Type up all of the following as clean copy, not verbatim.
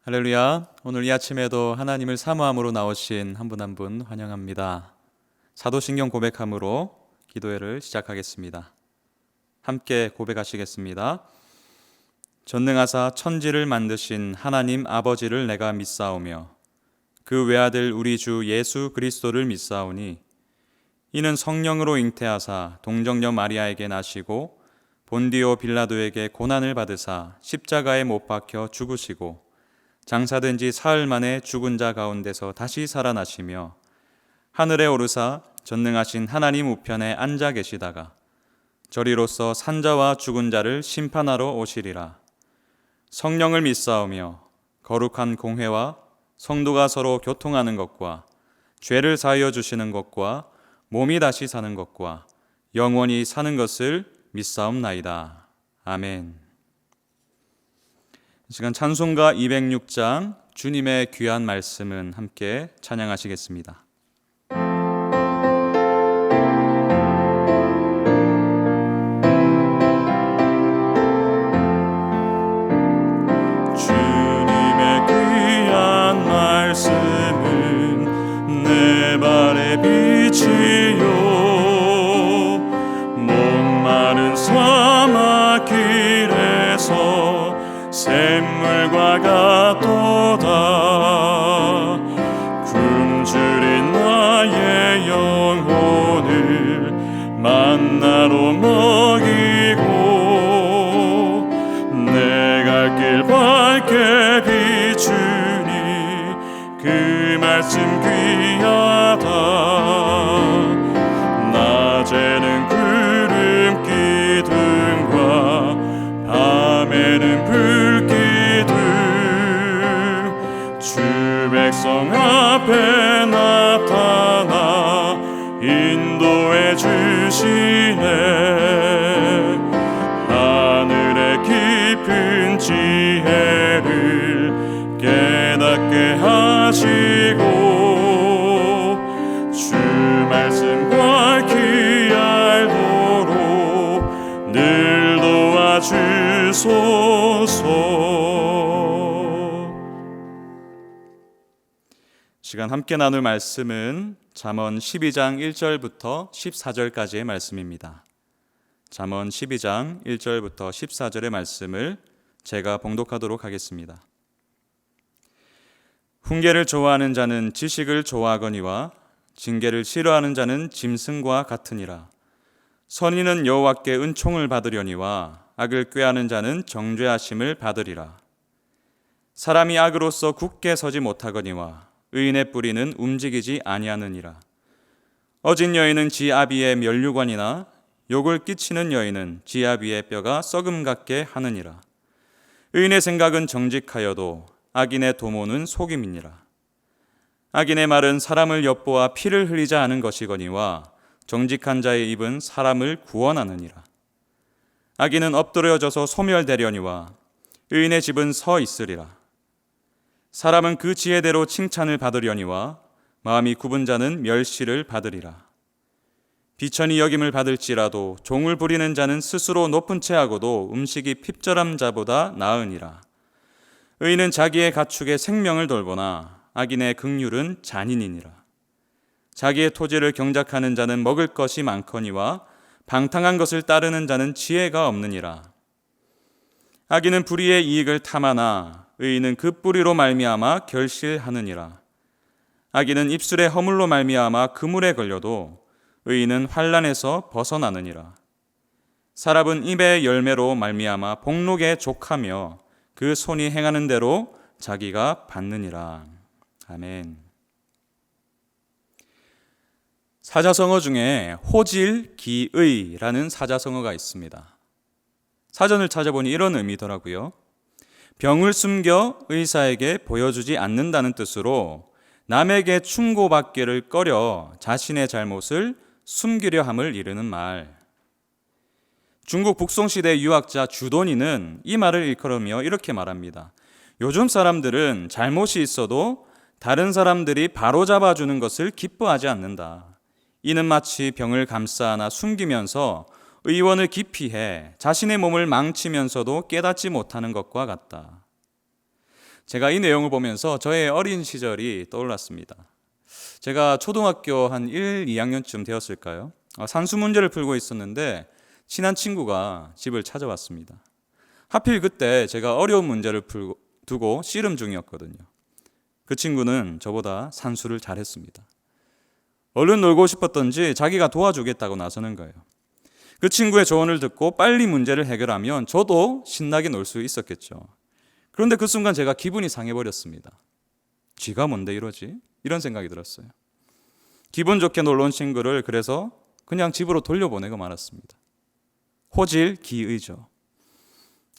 할렐루야. 오늘 이 아침에도 하나님을 사모함으로 나오신 한 분 한 분 환영합니다. 사도신경 고백함으로 기도회를 시작하겠습니다. 함께 고백하시겠습니다. 전능하사 천지를 만드신 하나님 아버지를 내가 믿사오며 그 외아들 우리 주 예수 그리스도를 믿사오니 이는 성령으로 잉태하사 동정녀 마리아에게 나시고 본디오 빌라도에게 고난을 받으사 십자가에 못 박혀 죽으시고 장사된 지 사흘 만에 죽은 자 가운데서 다시 살아나시며 하늘에 오르사 전능하신 하나님 우편에 앉아 계시다가 저리로서 산자와 죽은 자를 심판하러 오시리라. 성령을 믿사오며 거룩한 공회와 성도가 서로 교통하는 것과 죄를 사하여 주시는 것과 몸이 다시 사는 것과 영원히 사는 것을 믿사옵나이다. 아멘. 이 시간 찬송가 206장 주님의 귀한 말씀은 함께 찬양하시겠습니다. 주님의 귀한 말씀은 내 발의 빛이요 목마른 사막 길에서 샘물과 같도다. 굶주린 나의 영혼을 만나로 먹이고 내 갈 길 밝게 비추니 그 말씀 귀하다. 낮에는 구름 기둥과 밤에는 불기둥 주 백성 앞에 나타나 인도해 주시네. 하늘의 깊은 지혜를 깨닫게 하시고 주 말씀 밝히 알도록 늘 도와주소서. 시간 함께 나눌 말씀은 잠언 12장 1절부터 14절까지의 말씀입니다. 잠언 12장 1절부터 14절의 말씀을 제가 봉독하도록 하겠습니다. 훈계를 좋아하는 자는 지식을 좋아하거니와 징계를 싫어하는 자는 짐승과 같으니라. 선인은 여호와께 은총을 받으려니와 악을 꾀하는 자는 정죄하심을 받으리라. 사람이 악으로서 굳게 서지 못하거니와 의인의 뿌리는 움직이지 아니하느니라. 어진 여인은 지 아비의 면류관이나 욕을 끼치는 여인은 지 아비의 뼈가 썩음 같게 하느니라. 의인의 생각은 정직하여도 악인의 도모는 속임이니라. 악인의 말은 사람을 엿보아 피를 흘리자 하는 것이거니와 정직한 자의 입은 사람을 구원하느니라. 악인은 엎드려져서 소멸되려니와 의인의 집은 서 있으리라. 사람은 그 지혜대로 칭찬을 받으려니와 마음이 굽은 자는 멸시를 받으리라. 비천이 여김을 받을지라도 종을 부리는 자는 스스로 높은 채 하고도 음식이 핍절한 자보다 나으니라. 의인은 자기의 가축의 생명을 돌보나 악인의 긍휼은 잔인이니라. 자기의 토지를 경작하는 자는 먹을 것이 많거니와 방탕한 것을 따르는 자는 지혜가 없느니라. 악인은 불의의 이익을 탐하나 의인은 그 뿌리로 말미암아 결실하느니라. 악인은 입술의 허물로 말미암아 그물에 걸려도 의인은 환난에서 벗어나느니라. 사람은 입의 열매로 말미암아 복록에 족하며 그 손이 행하는 대로 자기가 받느니라. 아멘. 사자성어 중에 호질기의라는 사자성어가 있습니다. 사전을 찾아보니 이런 의미더라고요. 병을 숨겨 의사에게 보여주지 않는다는 뜻으로 남에게 충고받기를 꺼려 자신의 잘못을 숨기려 함을 이르는 말. 중국 북송시대 유학자 주도니는 이 말을 일컬으며 이렇게 말합니다. 요즘 사람들은 잘못이 있어도 다른 사람들이 바로잡아주는 것을 기뻐하지 않는다. 이는 마치 병을 감싸 숨기면서 의원을 기피해 자신의 몸을 망치면서도 깨닫지 못하는 것과 같다. 제가 이 내용을 보면서 저의 어린 시절이 떠올랐습니다. 제가 초등학교 한 1, 2학년쯤 되었을까요? 산수 문제를 풀고 있었는데 친한 친구가 집을 찾아왔습니다. 하필 그때 제가 어려운 문제를 두고 씨름 중이었거든요. 그 친구는 저보다 산수를 잘했습니다. 얼른 놀고 싶었던지 자기가 도와주겠다고 나서는 거예요. 그 친구의 조언을 듣고 빨리 문제를 해결하면 저도 신나게 놀 수 있었겠죠. 그런데 그 순간 제가 기분이 상해버렸습니다. 쥐가 뭔데 이러지? 이런 생각이 들었어요. 기분 좋게 놀러 온 친구를 그래서 그냥 집으로 돌려보내고 말았습니다. 호질기의죠.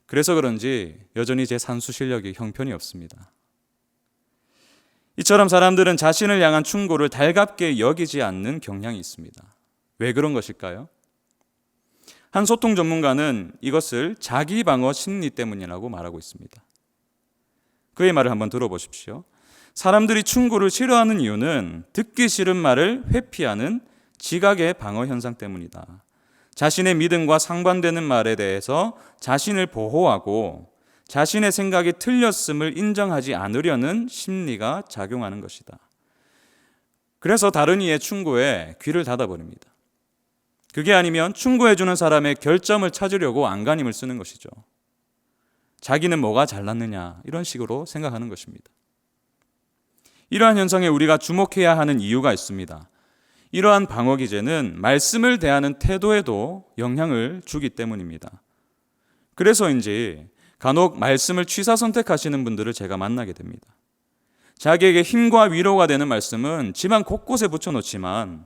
그래서 그런지 여전히 제 산수 실력이 형편이 없습니다. 이처럼 사람들은 자신을 향한 충고를 달갑게 여기지 않는 경향이 있습니다. 왜 그런 것일까요? 한 소통 전문가는 이것을 자기 방어 심리 때문이라고 말하고 있습니다. 그의 말을 한번 들어보십시오. 사람들이 충고를 싫어하는 이유는 듣기 싫은 말을 회피하는 지각의 방어 현상 때문이다. 자신의 믿음과 상반되는 말에 대해서 자신을 보호하고 자신의 생각이 틀렸음을 인정하지 않으려는 심리가 작용하는 것이다. 그래서 다른 이의 충고에 귀를 닫아버립니다. 그게 아니면 충고해주는 사람의 결점을 찾으려고 안간힘을 쓰는 것이죠. 자기는 뭐가 잘났느냐 이런 식으로 생각하는 것입니다. 이러한 현상에 우리가 주목해야 하는 이유가 있습니다. 이러한 방어 기제는 말씀을 대하는 태도에도 영향을 주기 때문입니다. 그래서인지 간혹 말씀을 취사 선택하시는 분들을 제가 만나게 됩니다. 자기에게 힘과 위로가 되는 말씀은 집안 곳곳에 붙여놓지만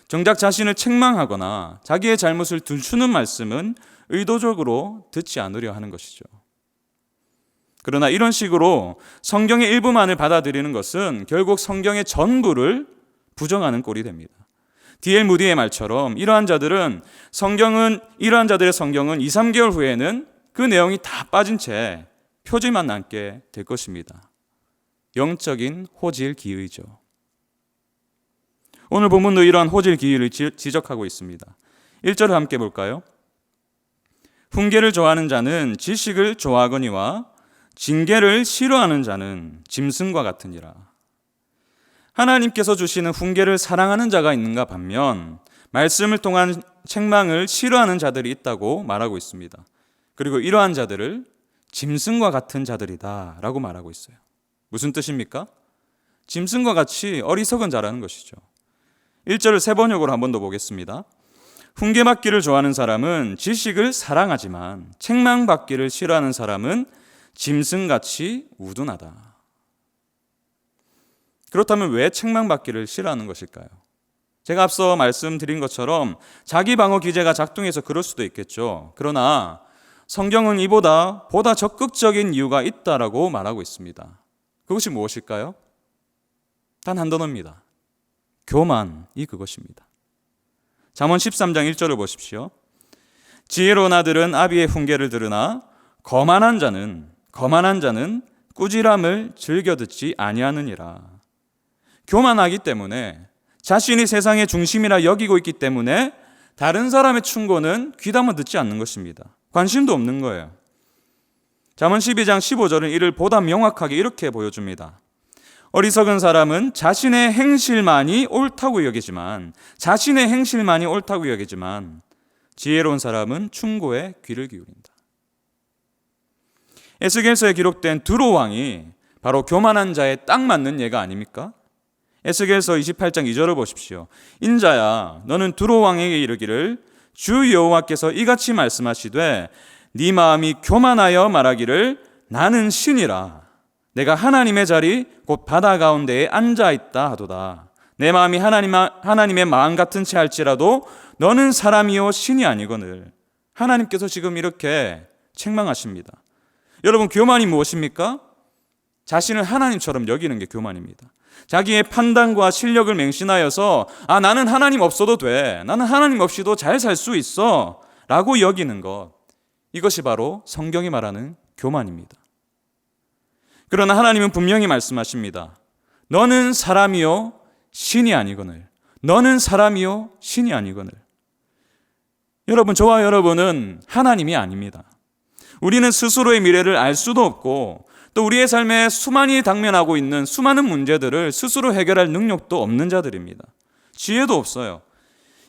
정작 자신을 책망하거나 자기의 잘못을 들추는 말씀은 의도적으로 듣지 않으려 하는 것이죠. 그러나 이런 식으로 성경의 일부만을 받아들이는 것은 결국 성경의 전부를 부정하는 꼴이 됩니다. D.L. 무디의 말처럼 이러한 자들의 성경은 2, 3개월 후에는 그 내용이 다 빠진 채 표지만 남게 될 것입니다. 영적인 호질기의죠. 오늘 본문도 이러한 호질기의를 지적하고 있습니다. 1절을 함께 볼까요? 훈계를 좋아하는 자는 지식을 좋아하거니와 징계를 싫어하는 자는 짐승과 같으니라. 하나님께서 주시는 훈계를 사랑하는 자가 있는가 반면 말씀을 통한 책망을 싫어하는 자들이 있다고 말하고 있습니다. 그리고 이러한 자들을 짐승과 같은 자들이다 라고 말하고 있어요. 무슨 뜻입니까? 짐승과 같이 어리석은 자라는 것이죠. 1절을 세 번역으로 한 번 더 보겠습니다. 훈계받기를 좋아하는 사람은 지식을 사랑하지만 책망받기를 싫어하는 사람은 짐승같이 우둔하다. 그렇다면 왜 책망받기를 싫어하는 것일까요? 제가 앞서 말씀드린 것처럼 자기 방어 기제가 작동해서 그럴 수도 있겠죠. 그러나 성경은 이보다 보다 적극적인 이유가 있다라고 말하고 있습니다. 그것이 무엇일까요? 단 한 단어입니다. 교만이 그것입니다. 잠언 13장 1절을 보십시오. 지혜로운 아들은 아비의 훈계를 들으나 거만한 자는 꾸지람을 즐겨 듣지 아니하느니라. 교만하기 때문에 자신이 세상의 중심이라 여기고 있기 때문에 다른 사람의 충고는 귀담아 듣지 않는 것입니다. 관심도 없는 거예요. 잠언 12장 15절은 이를 보다 명확하게 이렇게 보여줍니다. 어리석은 사람은 자신의 행실만이 옳다고 여기지만 지혜로운 사람은 충고에 귀를 기울인다. 에스겔서에 기록된 두로 왕이 바로 교만한 자에 딱 맞는 예가 아닙니까? 에스겔서 28장 2절을 보십시오. 인자야 너는 두로 왕에게 이르기를 주 여호와께서 이같이 말씀하시되 네 마음이 교만하여 말하기를 나는 신이라 내가 하나님의 자리 곧 바다 가운데에 앉아있다 하도다. 내 마음이 하나님의 마음 같은 채 할지라도 너는 사람이요 신이 아니거늘. 하나님께서 지금 이렇게 책망하십니다. 여러분, 교만이 무엇입니까? 자신을 하나님처럼 여기는 게 교만입니다. 자기의 판단과 실력을 맹신하여서 나는 하나님 없어도 돼, 나는 하나님 없이도 잘 살 수 있어 라고 여기는 것, 이것이 바로 성경이 말하는 교만입니다. 그러나 하나님은 분명히 말씀하십니다. 너는 사람이요 신이 아니거늘. 너는 사람이요 신이 아니거늘. 여러분, 저와 여러분은 하나님이 아닙니다. 우리는 스스로의 미래를 알 수도 없고 또 우리의 삶에 수많이 당면하고 있는 수많은 문제들을 스스로 해결할 능력도 없는 자들입니다. 지혜도 없어요.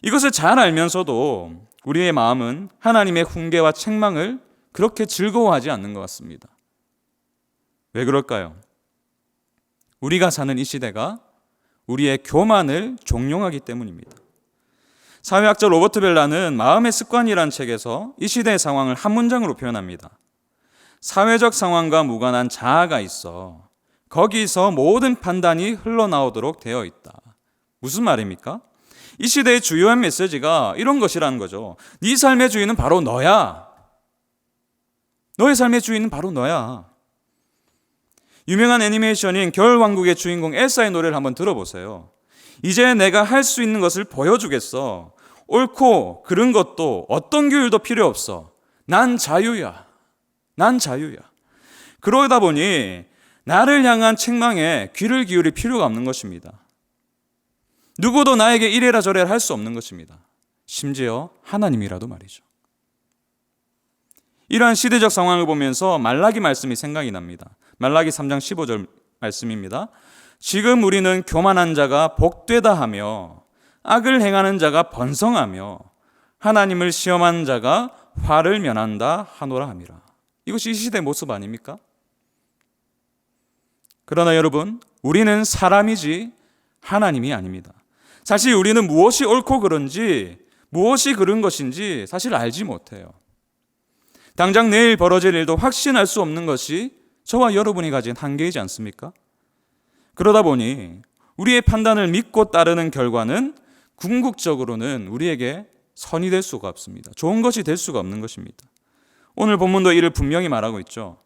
이것을 잘 알면서도 우리의 마음은 하나님의 훈계와 책망을 그렇게 즐거워하지 않는 것 같습니다. 왜 그럴까요? 우리가 사는 이 시대가 우리의 교만을 종용하기 때문입니다. 사회학자 로버트 벨라는 마음의 습관이란 책에서 이 시대의 상황을 한 문장으로 표현합니다. 사회적 상황과 무관한 자아가 있어 거기서 모든 판단이 흘러나오도록 되어 있다. 무슨 말입니까? 이 시대의 주요한 메시지가 이런 것이라는 거죠. 네 삶의 주인은 바로 너야. 너의 삶의 주인은 바로 너야. 유명한 애니메이션인 겨울왕국의 주인공 엘사의 노래를 한번 들어보세요. 이제 내가 할 수 있는 것을 보여주겠어. 옳고 그른 것도 어떤 규율도 필요 없어. 난 자유야. 난 자유야. 그러다 보니 나를 향한 책망에 귀를 기울일 필요가 없는 것입니다. 누구도 나에게 이래라 저래라 할 수 없는 것입니다. 심지어 하나님이라도 말이죠. 이러한 시대적 상황을 보면서 말라기 말씀이 생각이 납니다. 말라기 3장 15절 말씀입니다. 지금 우리는 교만한 자가 복되다 하며 악을 행하는 자가 번성하며 하나님을 시험하는 자가 화를 면한다 하노라 함이라. 이것이 이 시대의 모습 아닙니까? 그러나 여러분, 우리는 사람이지 하나님이 아닙니다. 사실 우리는 무엇이 옳고 그른지, 무엇이 그른 것인지 사실 알지 못해요. 당장 내일 벌어질 일도 확신할 수 없는 것이 저와 여러분이 가진 한계이지 않습니까? 그러다 보니 우리의 판단을 믿고 따르는 결과는 궁극적으로는 우리에게 선이 될 수가 없습니다. 좋은 것이 될 수가 없는 것입니다. 오늘 본문도 이를 분명히 말하고 있죠.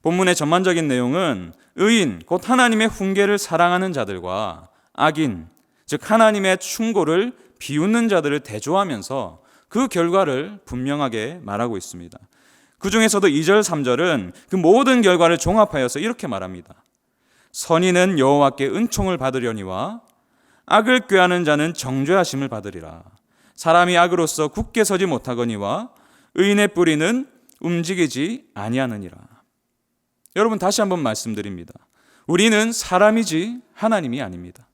본문의 전반적인 내용은 의인, 곧 하나님의 훈계를 사랑하는 자들과 악인, 즉 하나님의 충고를 비웃는 자들을 대조하면서 그 결과를 분명하게 말하고 있습니다. 그 중에서도 2절, 3절은 그 모든 결과를 종합하여서 이렇게 말합니다. 선인은 여호와께 은총을 받으려니와 악을 꾀하는 자는 정죄하심을 받으리라. 사람이 악으로서 굳게 서지 못하거니와 의인의 뿌리는 움직이지 아니하느니라. 여러분, 다시 한번 말씀드립니다. 우리는 사람이지 하나님이 아닙니다.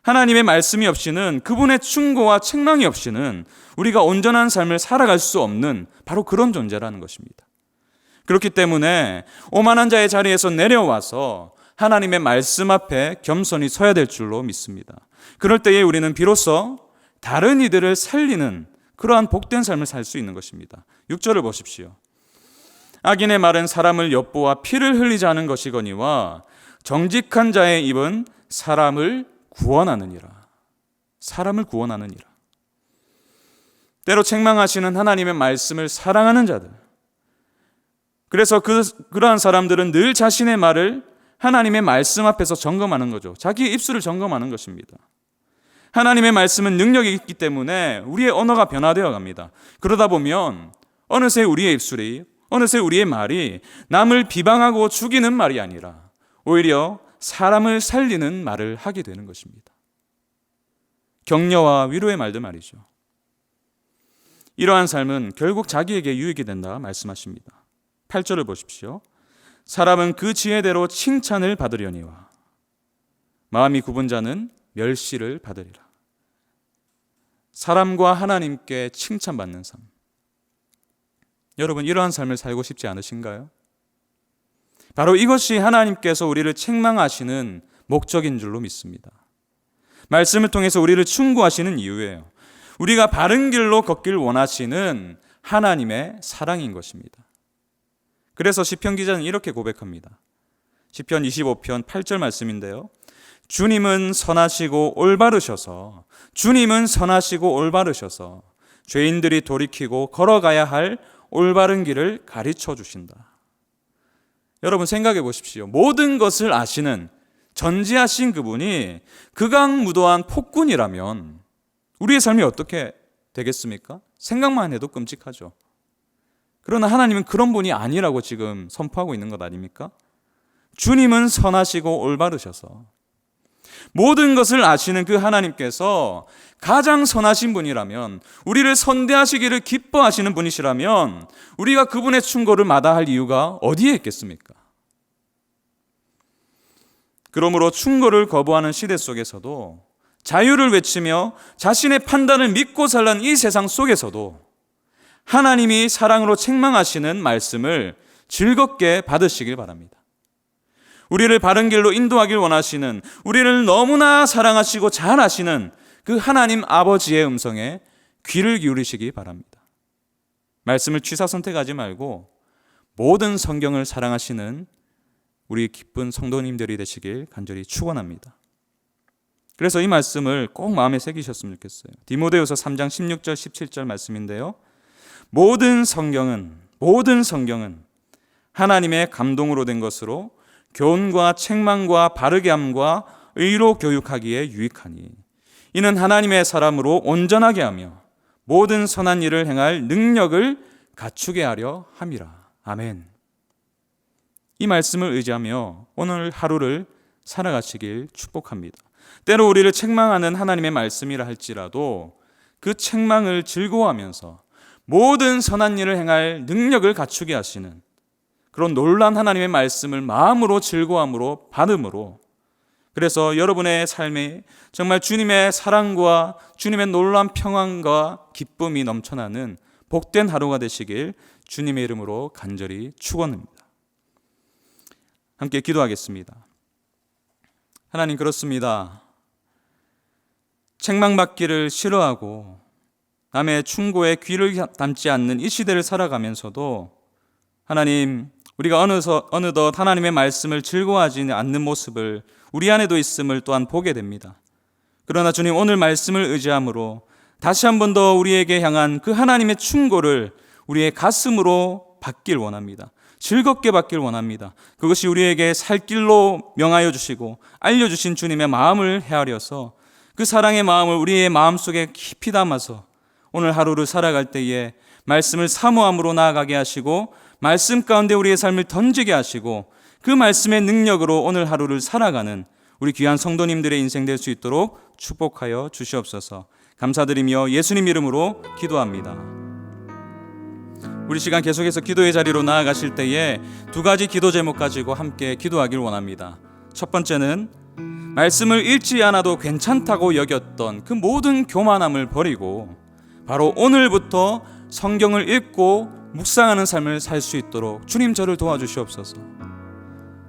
하나님의 말씀이 없이는, 그분의 충고와 책망이 없이는 우리가 온전한 삶을 살아갈 수 없는 바로 그런 존재라는 것입니다. 그렇기 때문에 오만한 자의 자리에서 내려와서 하나님의 말씀 앞에 겸손히 서야 될 줄로 믿습니다. 그럴 때에 우리는 비로소 다른 이들을 살리는 그러한 복된 삶을 살 수 있는 것입니다. 6절을 보십시오. 악인의 말은 사람을 엿보아 피를 흘리지 않은 것이거니와 정직한 자의 입은 사람을 구원하느니라. 사람을 구원하느니라. 때로 책망하시는 하나님의 말씀을 사랑하는 자들, 그래서 그러한 사람들은 늘 자신의 말을 하나님의 말씀 앞에서 점검하는 거죠. 자기의 입술을 점검하는 것입니다. 하나님의 말씀은 능력이 있기 때문에 우리의 언어가 변화되어 갑니다. 그러다 보면 어느새 우리의 입술이, 어느새 우리의 말이 남을 비방하고 죽이는 말이 아니라 오히려 사람을 살리는 말을 하게 되는 것입니다. 격려와 위로의 말들 말이죠. 이러한 삶은 결국 자기에게 유익이 된다 말씀하십니다. 8절을 보십시오. 사람은 그 지혜대로 칭찬을 받으려니와 마음이 굽은 자는 멸시를 받으리라. 사람과 하나님께 칭찬받는 삶. 여러분, 이러한 삶을 살고 싶지 않으신가요? 바로 이것이 하나님께서 우리를 책망하시는 목적인 줄로 믿습니다. 말씀을 통해서 우리를 충고하시는 이유예요. 우리가 바른 길로 걷길 원하시는 하나님의 사랑인 것입니다. 그래서 시편 기자는 이렇게 고백합니다. 시편 25편 8절 말씀인데요. 주님은 선하시고 올바르셔서, 주님은 선하시고 올바르셔서 죄인들이 돌이키고 걸어가야 할 올바른 길을 가르쳐 주신다. 여러분, 생각해 보십시오. 모든 것을 아시는 전지하신 그분이 극악무도한 폭군이라면 우리의 삶이 어떻게 되겠습니까? 생각만 해도 끔찍하죠. 그러나 하나님은 그런 분이 아니라고 지금 선포하고 있는 것 아닙니까? 주님은 선하시고 올바르셔서, 모든 것을 아시는 그 하나님께서 가장 선하신 분이라면, 우리를 선대하시기를 기뻐하시는 분이시라면 우리가 그분의 충고를 마다할 이유가 어디에 있겠습니까? 그러므로 충고를 거부하는 시대 속에서도, 자유를 외치며 자신의 판단을 믿고 살란 이 세상 속에서도 하나님이 사랑으로 책망하시는 말씀을 즐겁게 받으시길 바랍니다. 우리를 바른 길로 인도하길 원하시는, 우리를 너무나 사랑하시고 잘 아시는 그 하나님 아버지의 음성에 귀를 기울이시기 바랍니다. 말씀을 취사 선택하지 말고 모든 성경을 사랑하시는 우리 기쁜 성도님들이 되시길 간절히 축원합니다. 그래서 이 말씀을 꼭 마음에 새기셨으면 좋겠어요. 디모데후서 3장 16절 17절 말씀인데요, 모든 성경은 하나님의 감동으로 된 것으로 교훈과 책망과 바르게 함과 의로 교육하기에 유익하니 이는 하나님의 사람으로 온전하게 하며 모든 선한 일을 행할 능력을 갖추게 하려 함이라. 아멘. 이 말씀을 의지하며 오늘 하루를 살아가시길 축복합니다. 때로 우리를 책망하는 하나님의 말씀이라 할지라도 그 책망을 즐거워하면서 모든 선한 일을 행할 능력을 갖추게 하시는 그런 놀라운 하나님의 말씀을 마음으로 즐거움으로 받음으로, 그래서 여러분의 삶에 정말 주님의 사랑과 주님의 놀라운 평안과 기쁨이 넘쳐나는 복된 하루가 되시길 주님의 이름으로 간절히 축원합니다. 함께 기도하겠습니다. 하나님, 그렇습니다. 책망받기를 싫어하고 남의 충고에 귀를 담지 않는 이 시대를 살아가면서도 하나님, 우리가 어느덧 하나님의 말씀을 즐거워하지 않는 모습을 우리 안에도 있음을 또한 보게 됩니다. 그러나 주님, 오늘 말씀을 의지함으로 다시 한 번 더 우리에게 향한 그 하나님의 충고를 우리의 가슴으로 받길 원합니다. 즐겁게 받길 원합니다. 그것이 우리에게 살 길로 명하여 주시고 알려주신 주님의 마음을 헤아려서 그 사랑의 마음을 우리의 마음속에 깊이 담아서 오늘 하루를 살아갈 때에 말씀을 사모함으로 나아가게 하시고 말씀 가운데 우리의 삶을 던지게 하시고 그 말씀의 능력으로 오늘 하루를 살아가는 우리 귀한 성도님들의 인생 될 수 있도록 축복하여 주시옵소서. 감사드리며 예수님 이름으로 기도합니다. 우리 시간 계속해서 기도의 자리로 나아가실 때에 두 가지 기도 제목 가지고 함께 기도하길 원합니다. 첫 번째는 말씀을 읽지 않아도 괜찮다고 여겼던 그 모든 교만함을 버리고 바로 오늘부터 성경을 읽고 묵상하는 삶을 살 수 있도록 주님 저를 도와주시옵소서.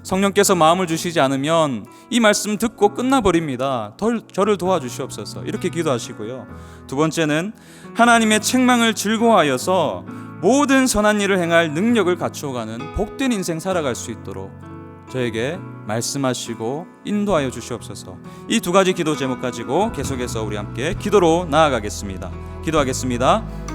성령께서 마음을 주시지 않으면 이 말씀 듣고 끝나버립니다. 저를 도와주시옵소서. 이렇게 기도하시고요. 두 번째는 하나님의 책망을 즐거워하여서 모든 선한 일을 행할 능력을 갖추어가는 복된 인생 살아갈 수 있도록 저에게 말씀하시고 인도하여 주시옵소서. 이 두 가지 기도 제목 가지고 계속해서 우리 함께 기도로 나아가겠습니다. 기도하겠습니다.